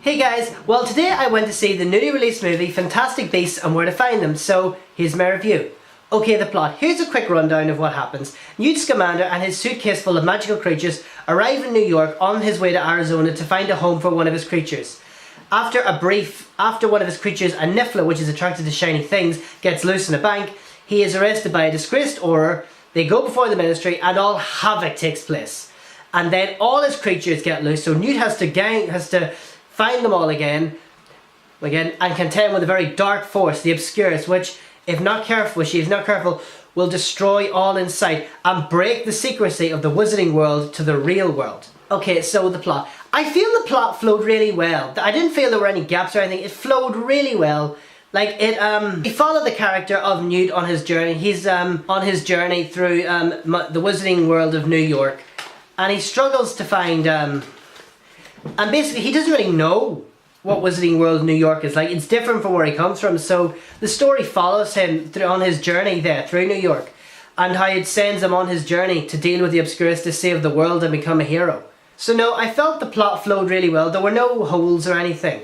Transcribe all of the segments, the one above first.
Hey guys, well today I went to see the newly released movie Fantastic Beasts and Where to Find Them, so here's my review. Okay, the plot. Here's a quick rundown of what happens. Newt Scamander and his suitcase full of magical creatures arrive in New York on his way to Arizona to find a home for one of his creatures. After one of his creatures, a Niffler, which is attracted to shiny things, gets loose in a bank, he is arrested by a disgraced Auror. They go before the ministry and all havoc takes place. And then all his creatures get loose, so Newt has to find them all again and contend with a very dark force, the Obscurus, which, if she is not careful, will destroy all in sight and break the secrecy of the wizarding world to the real world. Okay, so the plot. I feel the plot flowed really well. I didn't feel there were any gaps or anything. It flowed really well. We followed the character of Newt on his journey. He's on his journey through the wizarding world of New York, and he struggles to find and basically he doesn't really know what Wizarding World New York is like. It's different from where he comes from, so the story follows him on his journey there through New York, and how it sends him on his journey to deal with the Obscurus, to save the world and become a hero. So no, I felt the plot flowed really well. There were no holes or anything.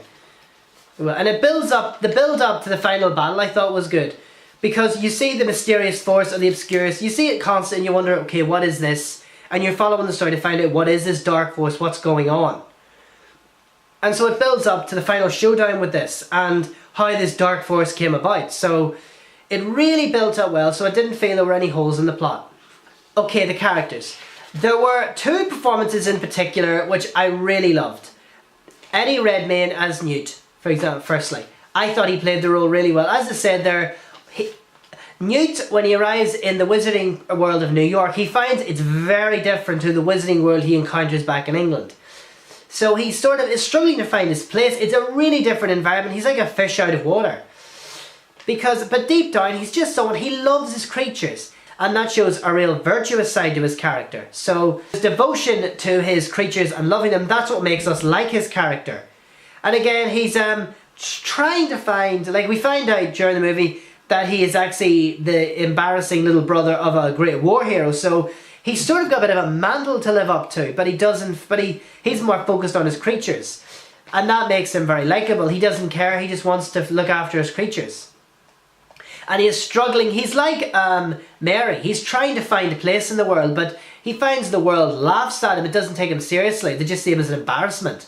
And the build up to the final battle I thought was good. Because you see the mysterious force of the Obscurus, you see it constant and you wonder, okay, what is this? And you're following the story to find out what is this dark force, what's going on. And so it builds up to the final showdown with this and how this dark force came about. So it really built up well, so I didn't feel there were any holes in the plot. Okay, the characters. There were two performances in particular which I really loved. Eddie Redmayne as Newt, for example, firstly. I thought he played the role really well. As I said there, Newt, when he arrives in the wizarding world of New York, he finds it's very different to the wizarding world he encounters back in England. So he sort of is struggling to find his place. It's a really different environment. He's like a fish out of water. But deep down, he's just someone, he loves his creatures. And that shows a real virtuous side to his character. So his devotion to his creatures and loving them, that's what makes us like his character. And again, he's trying to find, like we find out during the movie, that he is actually the embarrassing little brother of a great war hero. So he's sort of got a bit of a mantle to live up to, but he's more focused on his creatures. And that makes him very likeable. He doesn't care, he just wants to look after his creatures. And he is struggling, he's like Mary, he's trying to find a place in the world, but he finds the world laughs at him, it doesn't take him seriously, they just see him as an embarrassment.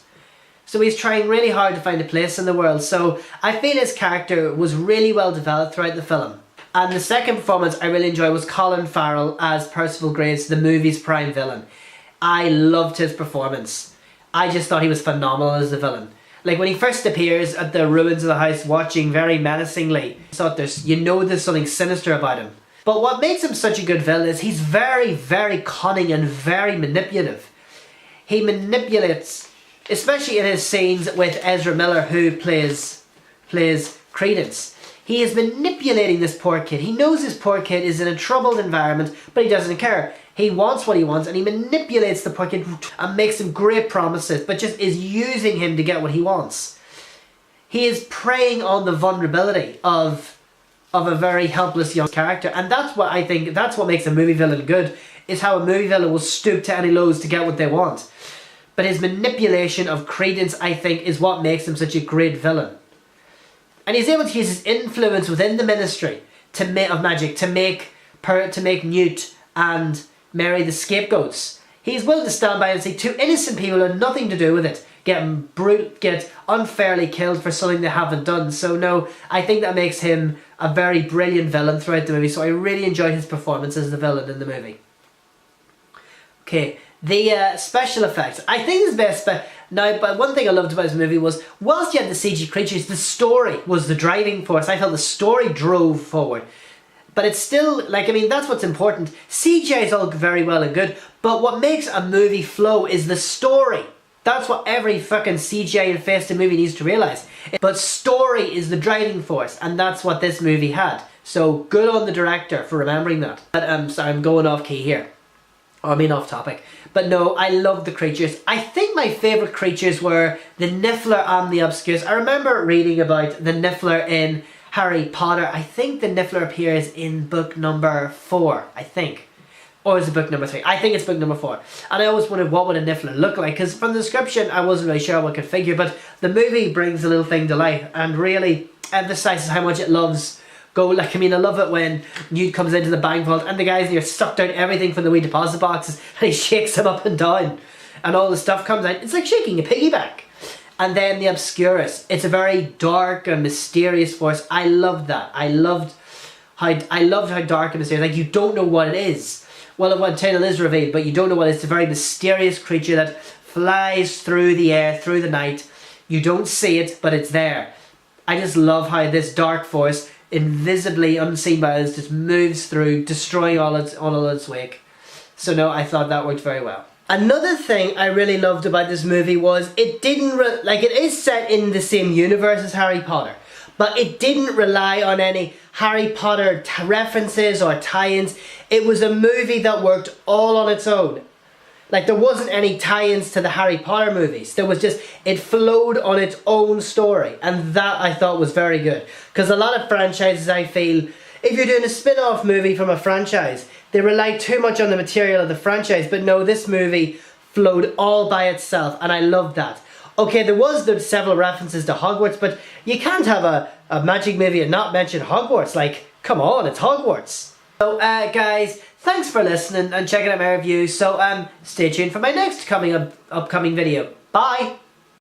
So he's trying really hard to find a place in the world, so I feel his character was really well developed throughout the film. And the second performance I really enjoyed was Colin Farrell as Percival Graves, the movie's prime villain. I loved his performance. I just thought he was phenomenal as the villain. Like when he first appears at the ruins of the house watching very menacingly, I thought there's something sinister about him. But what makes him such a good villain is he's very, very cunning and very manipulative. He manipulates, especially in his scenes with Ezra Miller, who plays Credence. He is manipulating this poor kid. He knows this poor kid is in a troubled environment, but he doesn't care. He wants what he wants, and he manipulates the poor kid and makes him great promises, but just is using him to get what he wants. He is preying on the vulnerability of a very helpless young character, and that's what makes a movie villain good, is how a movie villain will stoop to any lows to get what they want. But his manipulation of Credence, I think, is what makes him such a great villain. And he's able to use his influence within the ministry of magic to make Newt and Mary the scapegoats. He's willing to stand by and say two innocent people who had nothing to do with it get unfairly killed for something they haven't done. So no, I think that makes him a very brilliant villain throughout the movie. So I really enjoyed his performance as the villain in the movie. Okay, the special effects. I think the best. But one thing I loved about this movie was, whilst you had the CG creatures, the story was the driving force. I felt the story drove forward. But it's still, that's what's important. CGI is all very well and good, but what makes a movie flow is the story. That's what every fucking CGI-infested movie needs to realise. But story is the driving force, and that's what this movie had. So good on the director for remembering that. But sorry, I'm going off key here. Off topic. But no, I love the creatures. I think my favourite creatures were the Niffler and the Obscurus. I remember reading about the Niffler in Harry Potter. I think the Niffler appears in book number 4, I think. Or is it book number 3? I think it's book number 4. And I always wondered what would a Niffler look like, because from the description I wasn't really sure what could figure, but the movie brings the little thing to life and really emphasises how much it loves gold. Like, I mean, I love it when Newt comes into the bank vault and the guys there sucked out everything from the wee deposit boxes and he shakes them up and down and all the stuff comes out. It's like shaking a piggy bank. And then the Obscurus. It's a very dark and mysterious force. I loved that. I loved how dark and mysterious. Like, you don't know what it is. Well, one title is revealed, but you don't know what it is. It's a very mysterious creature that flies through the air, through the night. You don't see it, but it's there. I just love how this dark force, invisibly unseen by us, just moves through, destroying all its wake. So no, I thought that worked very well. Another thing I really loved about this movie was it didn't it is set in the same universe as Harry Potter, but it didn't rely on any Harry Potter references or tie-ins. It was a movie that worked all on its own. Like, there wasn't any tie-ins to the Harry Potter movies. There was just, it flowed on its own story. And that I thought was very good. Because a lot of franchises, I feel, if you're doing a spin-off movie from a franchise, they rely too much on the material of the franchise. But no, this movie flowed all by itself. And I loved that. Okay, there was several references to Hogwarts, but you can't have a magic movie and not mention Hogwarts. Like, come on, it's Hogwarts. So, guys, thanks for listening and checking out my review. So, stay tuned for my next upcoming video. Bye!